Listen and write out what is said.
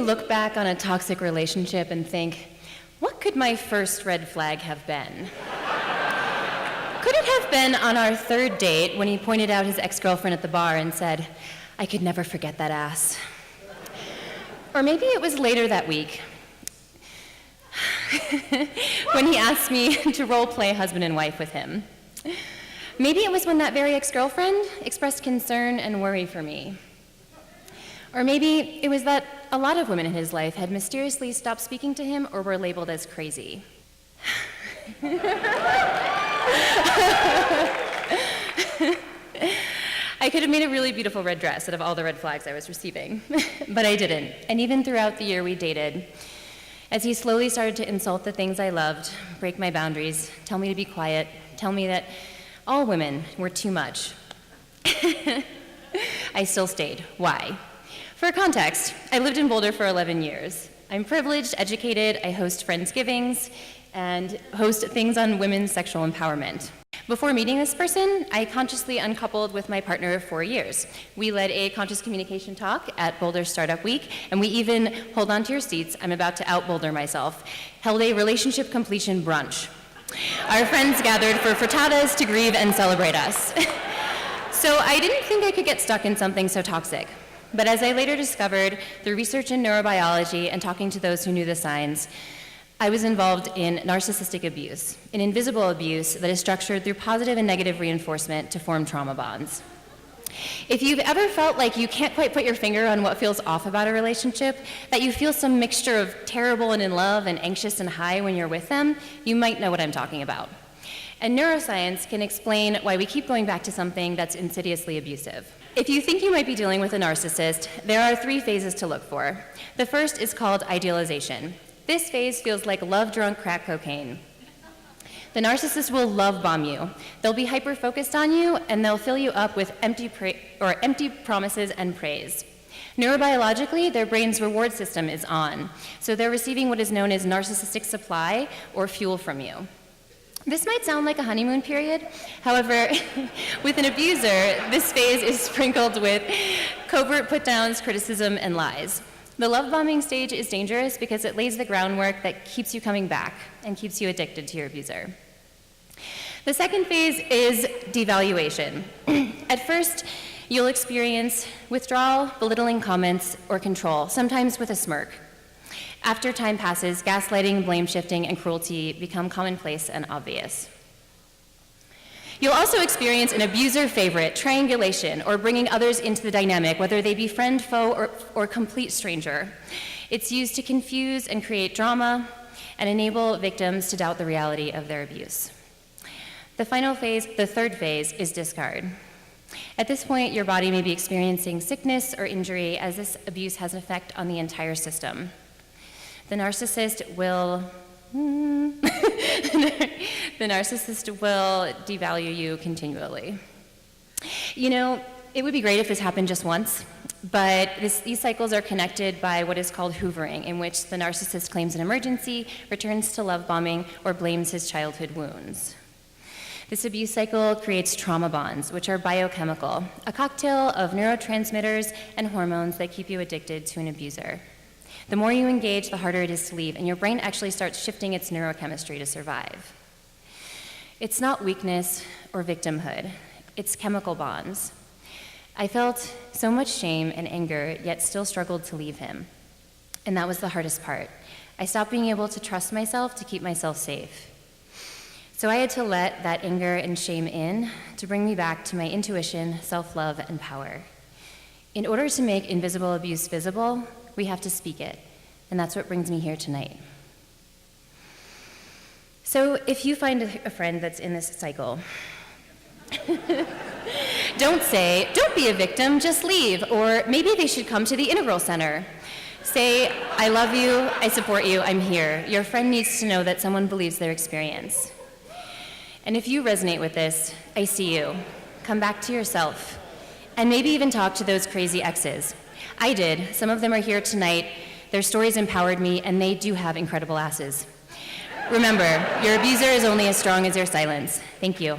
look back on a toxic relationship and think, what could my first red flag have been? Could it have been on our third date when he pointed out his ex-girlfriend at the bar and said, I could never forget that ass? Or maybe it was later that week when he asked me to role play husband and wife with him. Maybe it was when that very ex-girlfriend expressed concern and worry for me. Or maybe it was that a lot of women in his life had mysteriously stopped speaking to him or were labeled as crazy. I could have made a really beautiful red dress out of all the red flags I was receiving, but I didn't. And even throughout the year we dated, as he slowly started to insult the things I loved, break my boundaries, tell me to be quiet, tell me that all women were too much, I still stayed. Why? For context, I lived in Boulder for 11 years. I'm privileged, educated, I host Friendsgivings, and host things on women's sexual empowerment. Before meeting this person, I consciously uncoupled with my partner of 4 years. We led a conscious communication talk at Boulder Startup Week, and we even, hold on to your seats, I'm about to out-Boulder myself, held a relationship completion brunch. Our friends gathered for frittatas to grieve and celebrate us. So I didn't think I could get stuck in something so toxic. But as I later discovered through research in neurobiology and talking to those who knew the signs, I was involved in narcissistic abuse, an invisible abuse that is structured through positive and negative reinforcement to form trauma bonds. If you've ever felt like you can't quite put your finger on what feels off about a relationship, that you feel some mixture of terrible and in love and anxious and high when you're with them, you might know what I'm talking about. And neuroscience can explain why we keep going back to something that's insidiously abusive. If you think you might be dealing with a narcissist, there are 3 phases to look for. The first is called idealization. This phase feels like love-drunk crack cocaine. The narcissist will love bomb you. They'll be hyper-focused on you, and they'll fill you up with empty promises and praise. Neurobiologically, their brain's reward system is on, so they're receiving what is known as narcissistic supply or fuel from you. This might sound like a honeymoon period. However, with an abuser, this phase is sprinkled with covert put-downs, criticism, and lies. The love bombing stage is dangerous because it lays the groundwork that keeps you coming back and keeps you addicted to your abuser. The second phase is devaluation. At first, you'll experience withdrawal, belittling comments, or control, sometimes with a smirk. After time passes, gaslighting, blame shifting, and cruelty become commonplace and obvious. You'll also experience an abuser favorite, triangulation, or bringing others into the dynamic, whether they be friend, foe, or complete stranger. It's used to confuse and create drama and enable victims to doubt the reality of their abuse. The final phase, the third phase, is discard. At this point, your body may be experiencing sickness or injury as this abuse has an effect on the entire system. The narcissist will devalue you continually. You know, it would be great if this happened just once, but these cycles are connected by what is called hoovering, in which the narcissist claims an emergency, returns to love bombing, or blames his childhood wounds. This abuse cycle creates trauma bonds, which are biochemical, a cocktail of neurotransmitters and hormones that keep you addicted to an abuser. The more you engage, the harder it is to leave, and your brain actually starts shifting its neurochemistry to survive. It's not weakness or victimhood, it's chemical bonds. I felt so much shame and anger, yet still struggled to leave him. And that was the hardest part. I stopped being able to trust myself to keep myself safe. So I had to let that anger and shame in to bring me back to my intuition, self-love, and power. In order to make invisible abuse visible, we have to speak it, and that's what brings me here tonight. So if you find a friend that's in this cycle, don't be a victim, just leave, or maybe they should come to the Integral Center. Say, I love you, I support you, I'm here. Your friend needs to know that someone believes their experience. And if you resonate with this, I see you. Come back to yourself, and maybe even talk to those crazy exes. I did. Some of them are here tonight. Their stories empowered me, and they do have incredible asses. Remember, your abuser is only as strong as your silence. Thank you.